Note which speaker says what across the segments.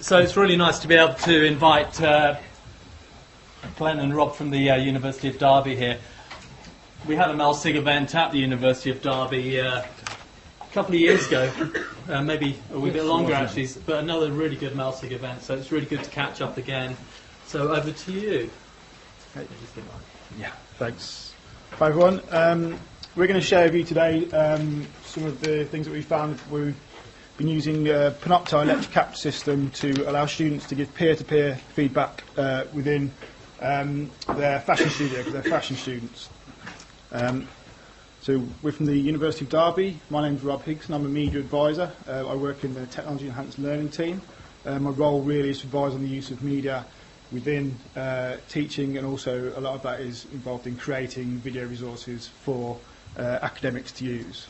Speaker 1: So it's really nice to be able to invite Glenn and Rob from the University of Derby here. We had a MELSIG event at the University of Derby a couple of years ago, maybe a wee bit longer actually, but another really good MELSIG event, so it's really good to catch up again. So over to you.
Speaker 2: Yeah, thanks. Hi everyone. We're going to share with you today some of the things that we found. We've been using the Peertopeer lecture capture system to allow students to give peer-to-peer feedback within their fashion studio, because they're fashion students. So we're from the University of Derby. My name's Rob Higson. I'm a media advisor. I work in the Technology Enhanced Learning team. My role really is to advise on the use of media within teaching, and also a lot of that is involved in creating video resources for academics to use.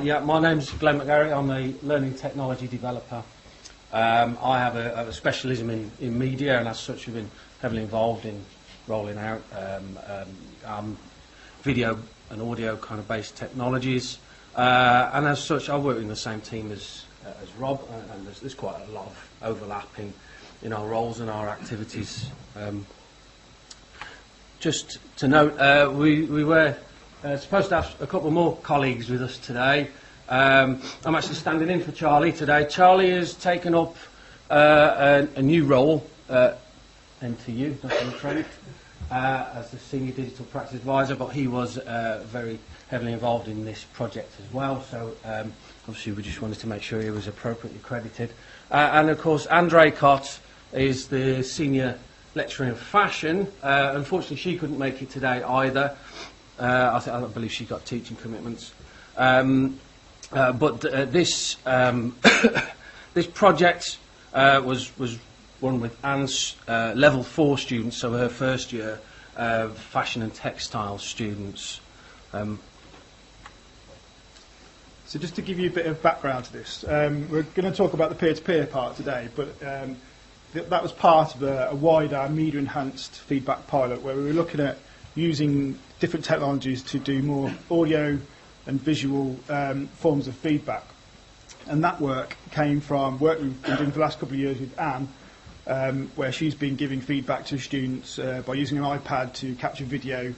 Speaker 3: Yeah, my name's Glenn McGarry. I'm a learning technology developer. I have a specialism in media, and as such have been heavily involved in rolling out video and audio kind of based technologies. And as such, I work in the same team as Rob, and there's quite a lot of overlap in our roles and our activities. Just to note, we were supposed to have a couple more colleagues with us today. I'm actually standing in for Charlie today. Charlie has taken up a new role, NTU, Nottingham, as the Senior Digital Practice Advisor, but he was very heavily involved in this project as well, so obviously we just wanted to make sure he was appropriately credited. And of course, Andre Cott is the Senior Lecturer in Fashion. Unfortunately, she couldn't make it today either. I believe she got teaching commitments. But this this project was one with Anne's level 4 students, so her first year fashion and textile students.
Speaker 2: So just to give you a bit of background to this, we're going to talk about the peer-to-peer part today, but that was part of a wider media enhanced feedback pilot where we were looking at using different technologies to do more audio and visual forms of feedback. And that work came from work we've been doing for the last couple of years with Anne, where she's been giving feedback to students by using an iPad to capture video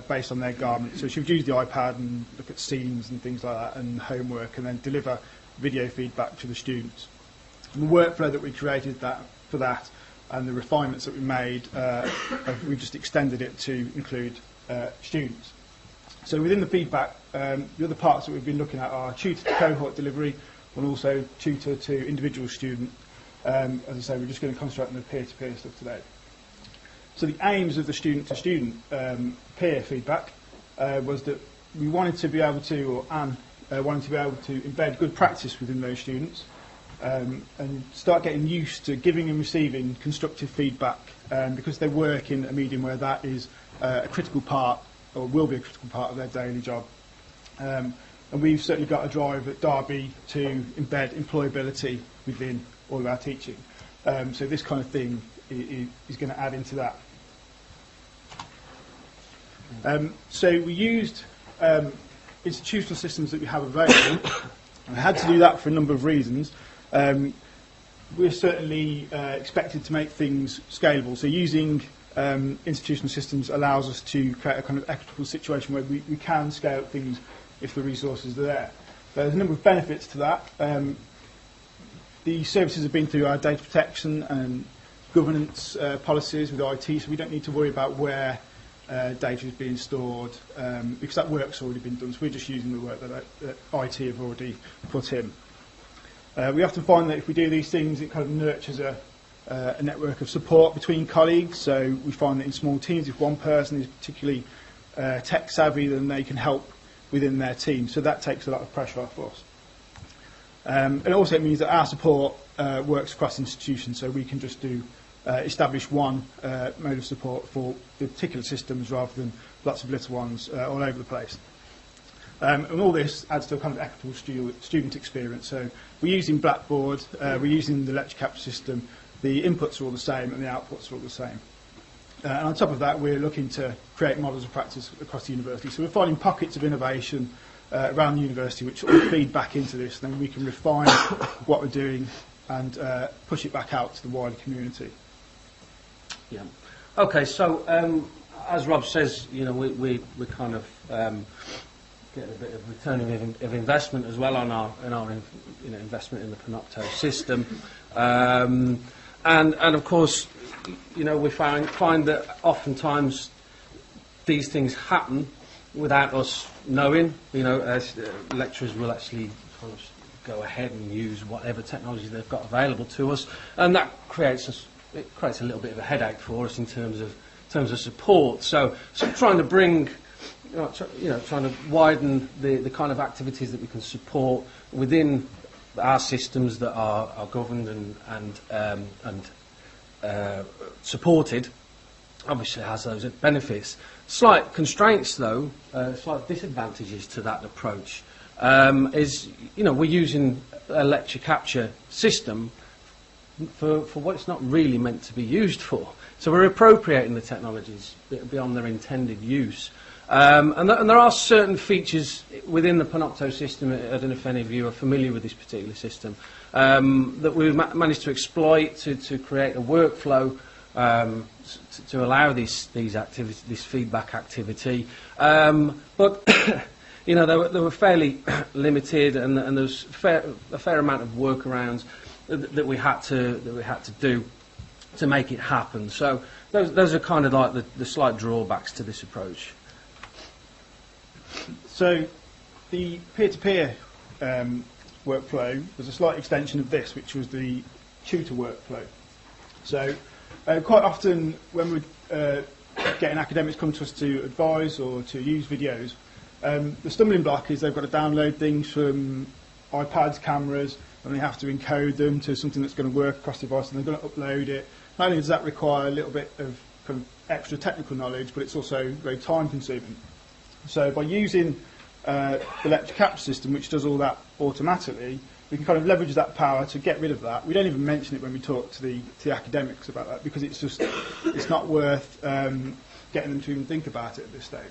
Speaker 2: based on their garments. So she would use the iPad and look at scenes and things like that and homework, and then deliver video feedback to the students. And the workflow that we created for that and the refinements that we made, we've just extended it to include students. So within the feedback, the other parts that we've been looking at are tutor to cohort delivery and also tutor to individual student. As I say, we're just going to concentrate on the peer-to-peer stuff today. So the aims of the student-to-student peer feedback was that we wanted to be able to, or Anne wanted to be able to embed good practice within those students and start getting used to giving and receiving constructive feedback, because they work in a medium where that is a critical part, or will be a critical part of their daily job. And we've certainly got a drive at Derby to embed employability within all of our teaching. So this kind of thing is going to add into that. So we used institutional systems that we have available. We had to do that for a number of reasons. We're certainly expected to make things scalable. So using institutional systems allows us to create a kind of equitable situation where we can scale up things if the resources are there. There's a number of benefits to that. The services have been through our data protection and governance policies with IT, so we don't need to worry about where data is being stored, because that work's already been done. So we're just using the work that IT have already put in. We often find that if we do these things, it kind of nurtures a network of support between colleagues. So we find that in small teams, if one person is particularly tech savvy, then they can help within their team. So that takes a lot of pressure off us. And also it means that our support works across institutions, so we can just establish one mode of support for the particular systems rather than lots of little ones all over the place. And all this adds to a kind of equitable student experience. So we're using Blackboard, we're using the lecture capture system, the inputs are all the same and the outputs are all the same. And on top of that, we're looking to create models of practice across the university. So we're finding pockets of innovation around the university which all feed back into this, and then we can refine what we're doing and push it back out to the wider community.
Speaker 3: Yeah. Okay, so as Rob says, you know, we kind of get a bit of return of investment as well on our you know, investment in the Panopto system, and of course, you know, we find that oftentimes these things happen without us knowing. You know, as lecturers will actually sort of go ahead and use whatever technology they've got available to us, and that creates a little bit of a headache for us in terms of support. So trying to bring, trying to widen the kind of activities that we can support within our systems that are governed and supported, obviously has those benefits. Slight constraints, though, slight disadvantages to that approach is, you know, we're using a lecture capture system for what it's not really meant to be used for. So we're appropriating the technologies beyond their intended use. And there are certain features within the Panopto system, I don't know if any of you are familiar with this particular system, that we've managed to exploit to create a workflow to allow this feedback activity. But you know, they were fairly limited, and there was a fair amount of workarounds that we had to do to make it happen. So those are kind of like the slight drawbacks to this approach.
Speaker 2: So the peer-to-peer workflow was a slight extension of this, which was the tutor workflow. So quite often when we're getting academics come to us to advise or to use videos, the stumbling block is they've got to download things from iPads, cameras, and they have to encode them to something that's going to work across the device, and they're going to upload it. Not only does that require a little bit of kind of extra technical knowledge, but it's also very time consuming. So by using the lecture capture system, which does all that automatically, we can kind of leverage that power to get rid of that. We don't even mention it when we talk to the academics about that, because it's not worth getting them to even think about it at this stage.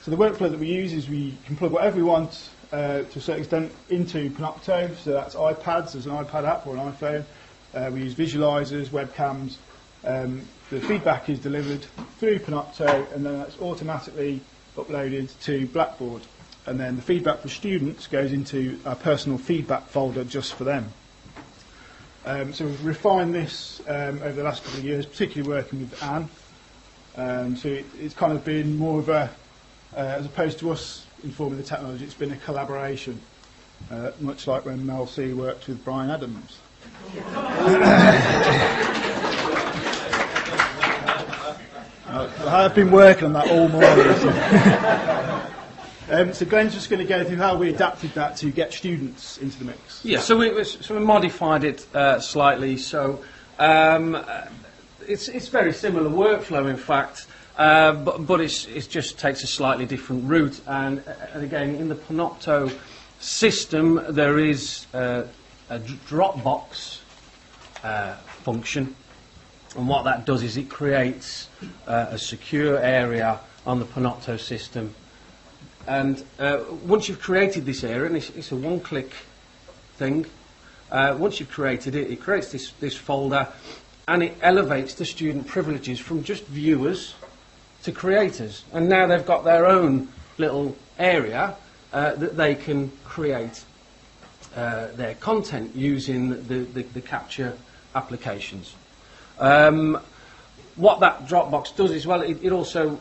Speaker 2: So the workflow that we use is we can plug whatever we want to a certain extent into Panopto. So that's iPads, there's an iPad app or an iPhone. We use visualizers, webcams. The feedback is delivered through Panopto, and then that's automatically uploaded to Blackboard. And then the feedback for students goes into our personal feedback folder just for them. So we've refined this over the last couple of years, particularly working with Anne. So it's kind of been more of a, as opposed to us informing the technology, it's been a collaboration, much like when MELSIG worked with Brian Adams. I've been working on that all morning. So Glenn's just going to go through how we adapted that to get students into the mix.
Speaker 3: Yeah, so we modified it slightly. So it's very similar workflow, in fact, but it just takes a slightly different route. And again, in the Panopto system, there is a Dropbox function. And what that does is it creates a secure area on the Panopto system. And once you've created this area, and it's a one-click thing, once you've created it, it creates this folder, and it elevates the student privileges from just viewers to creators. And now they've got their own little area that they can create their content using the capture applications. What that Dropbox does as well, it also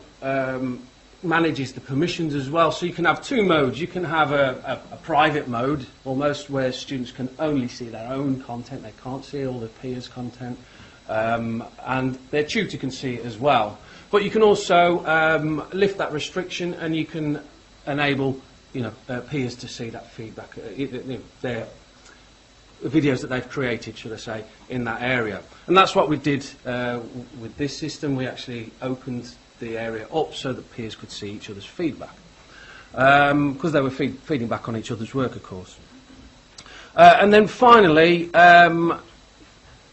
Speaker 3: manages the permissions as well. So you can have two modes. You can have a private mode, almost, where students can only see their own content. They can't see all the peers' content, and their tutor can see it as well. But you can also lift that restriction, and you can enable, peers to see that feedback, their videos that they've created, should I say, in that area. And that's what we did with this system. We actually opened the area up so that peers could see each other's feedback, because they were feeding back on each other's work, of course. And then finally,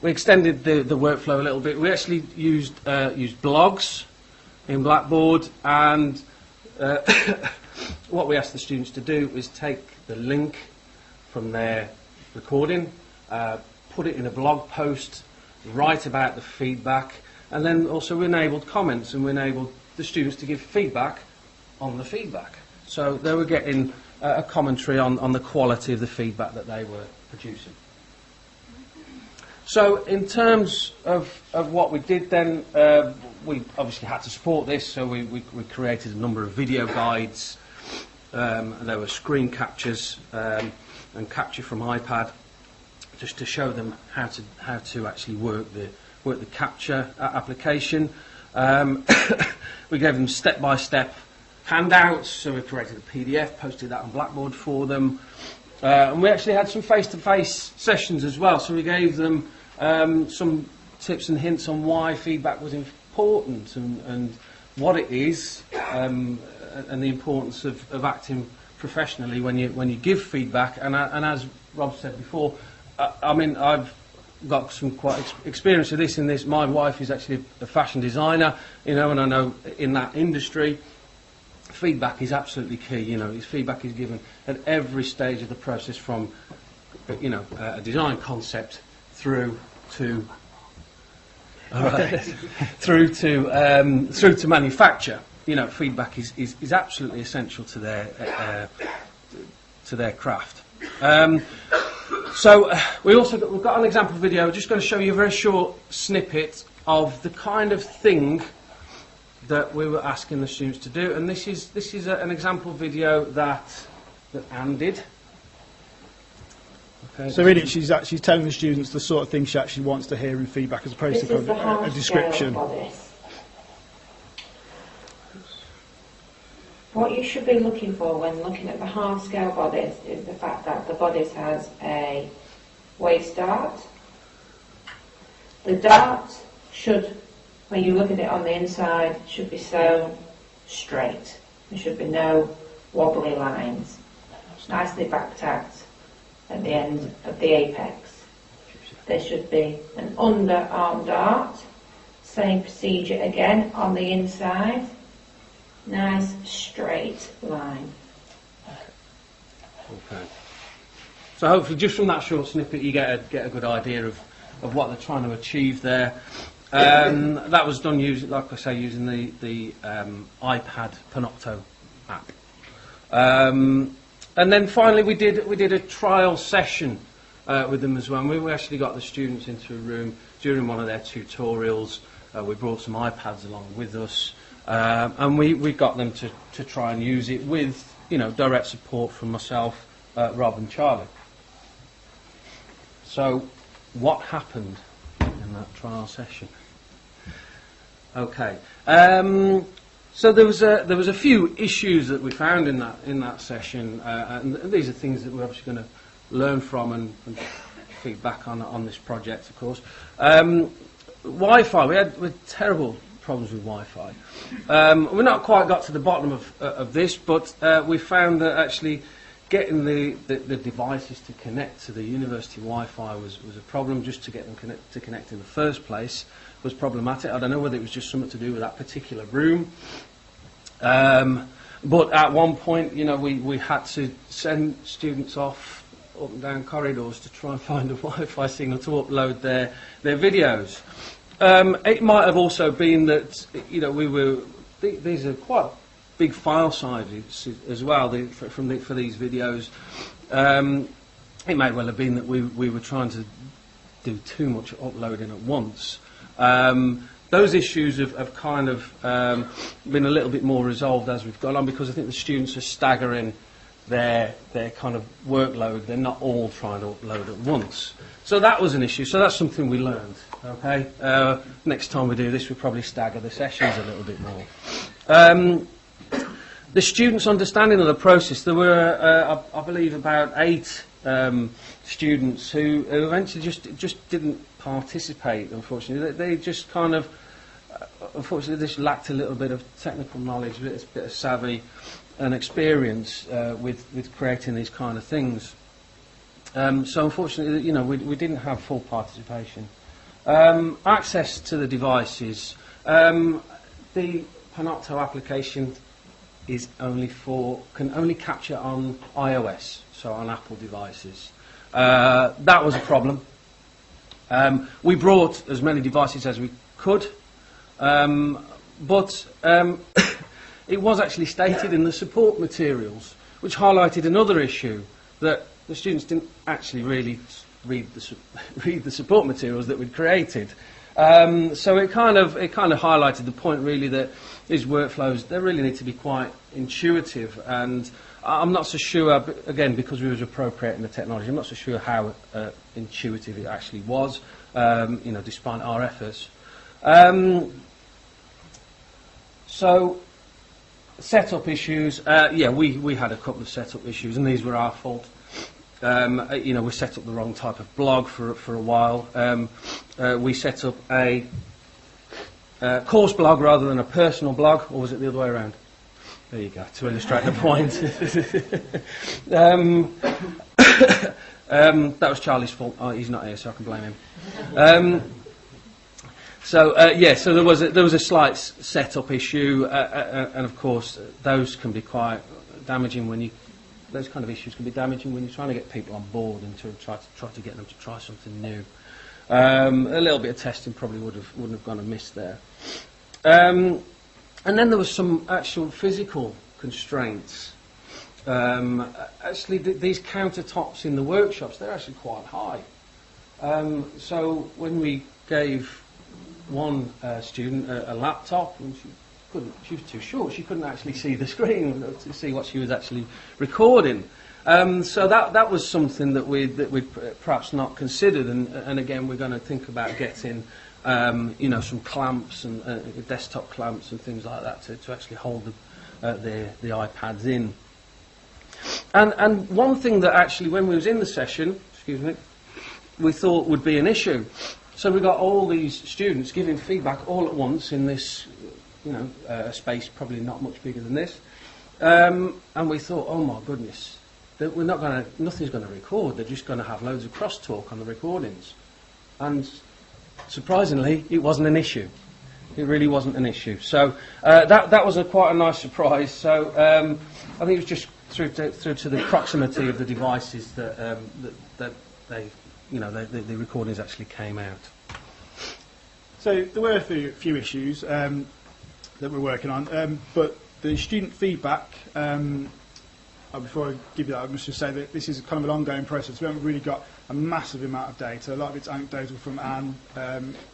Speaker 3: we extended the workflow a little bit. We actually used blogs in Blackboard, and what we asked the students to do is take the link from their recording, put it in a blog post, write about the feedback, and then also we enabled comments, and we enabled the students to give feedback on the feedback. So they were getting a commentary on the quality of the feedback that they were producing. So in terms of what we did then, we obviously had to support this, so we created a number of video guides. There were screen captures and capture from iPad, just to show them how to actually work the capture application. We gave them step-by-step handouts, so we created a PDF, posted that on Blackboard for them. And we actually had some face-to-face sessions as well, so we gave them some tips and hints on why feedback was important and what it is, and the importance of acting professionally when you give feedback. And as Rob said before, I mean, I've got some quite experience of this in this. My wife is actually a fashion designer, you know, and I know in that industry, feedback is absolutely key. You know, feedback is given at every stage of the process, from, you know, a design concept through to through to manufacture. You know, feedback is absolutely essential to their craft. So we've got an example video. I'm just going to show you a very short snippet of the kind of thing that we were asking the students to do, and this is an example video that Anne did. Okay.
Speaker 2: So really, she's telling the students the sort of thing she actually wants to hear in feedback, as opposed to a description.
Speaker 4: What you should be looking for when looking at the half scale bodice is the fact that the bodice has a waist dart. The dart should, when you look at it on the inside, should be sewn straight. There should be no wobbly lines. Nicely back tacked at the end of the apex. There should be an underarm dart. Same procedure again on the inside. Nice straight line.
Speaker 3: Okay. So hopefully, just from that short snippet, you get a good idea of what they're trying to achieve there. That was done using, like I say, using the iPad Panopto app. And then finally, we did a trial session with them as well. And we actually got the students into a room during one of their tutorials. We brought some iPads along with us. And we got them to try and use it with, you know, direct support from myself, Rob and Charlie. So what happened in that trial session? Okay. So there was a few issues that we found in that session, and these are things that we're obviously going to learn from and feedback on this project, of course. Wi-Fi. We had terrible problems with Wi-Fi. We've not quite got to the bottom of this, but we found that actually getting the devices to connect to the university Wi-Fi was a problem. Just to get them to connect in the first place was problematic. I don't know whether it was just something to do with that particular room. But at one point, you know, we had to send students off up and down corridors to try and find a Wi-Fi signal to upload their videos. It might have also been that, you know, these are quite big file sizes as well for these videos. It may well have been that we were trying to do too much uploading at once. Those issues have kind of been a little bit more resolved as we've gone on, because I think the students are staggering their kind of workload. They're not all trying to upload at once. So that was an issue. So that's something we learned. Okay. Next time we do this, we'll probably stagger the sessions a little bit more. The students' understanding of the process. There were, I believe, about 8 students who eventually just didn't participate. Unfortunately, they just kind of, unfortunately, just lacked a little bit of technical knowledge, a bit of savvy and experience with creating these kind of things. So unfortunately, you know, we didn't have full participation. Access to the devices. The Panopto application can only capture on iOS, so on Apple devices. That was a problem. We brought as many devices as we could, but it was actually stated in the support materials, which highlighted another issue, that the students didn't actually really read the support materials that we'd created. So it kind of highlighted the point, really, that these workflows, they really need to be quite intuitive, and I'm not so sure, again, because we was appropriating the technology, I'm not so sure how intuitive it actually was, despite our efforts. So, setup issues, we had a couple of setup issues, and these were our fault. We set up the wrong type of blog for a while. We set up a course blog rather than a personal blog, or was it the other way around? There you go, to illustrate the point. That was Charlie's fault. Oh, he's not here, so I can blame him. So there was a slight setup issue, and of course those can be quite damaging those kind of issues can be damaging when you're trying to get people on board and to try to get them to try something new. A little bit of testing probably wouldn't have gone amiss there. And then there was some actual physical constraints. Actually, these countertops in the workshops, they're actually quite high. So when we gave one student a laptop, and she was too short, she couldn't actually see the screen to see what she was actually recording. So that was something that we'd perhaps not considered, and again we're going to think about getting some clamps and desktop clamps and things like that to actually hold the iPads in. And one thing that actually, when we was in the session, we thought would be an issue. So we got all these students giving feedback all at once in this, a space probably not much bigger than this, and we thought, oh my goodness, that nothing's going to record. They're just going to have loads of crosstalk on the recordings. And surprisingly, it wasn't an issue. It really wasn't an issue. So that was quite a nice surprise. So I think it was just through to the proximity of the devices that the recordings actually came out.
Speaker 2: So there were a few issues that we're working on, but the student feedback. Before I give you that, I must just say that this is kind of an ongoing process. We haven't really got a massive amount of data. A lot of it's anecdotal from Anne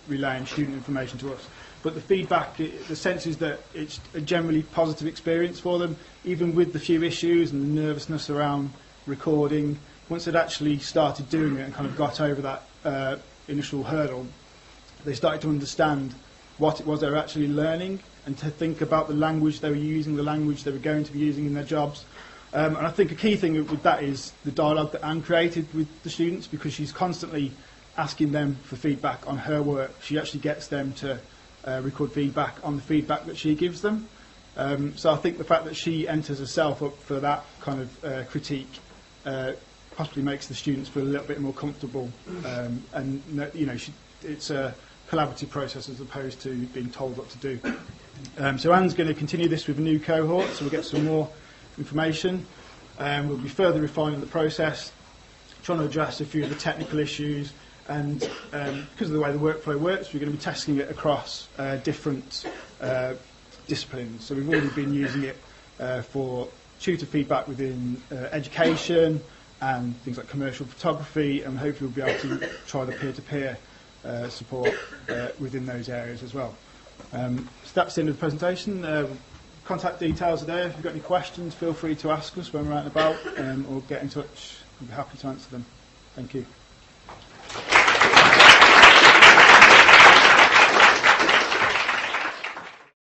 Speaker 2: relaying student information to us. But the feedback, the sense is that it's a generally positive experience for them, even with the few issues and the nervousness around recording. Once they'd actually started doing it and kind of got over that initial hurdle, they started to understand what it was they were actually learning and to think about the language they were using, the language they were going to be using in their jobs. And I think a key thing with that is the dialogue that Anne created with the students, because she's constantly asking them for feedback on her work. She actually gets them to record feedback on the feedback that she gives them. So I think the fact that she enters herself up for that kind of critique possibly makes the students feel a little bit more comfortable. It's a collaborative process as opposed to being told what to do. So Anne's going to continue this with a new cohort, so we'll get some more information. We'll be further refining the process, trying to address a few of the technical issues, and because of the way the workflow works, we're going to be testing it across different disciplines. So we've already been using it for tutor feedback within education and things like commercial photography, and hopefully we'll be able to try the peer-to-peer support within those areas as well. So that's the end of the presentation. Contact details are there. If you've got any questions, feel free to ask us when we're out and about, or get in touch. We'll be happy to answer them. Thank you.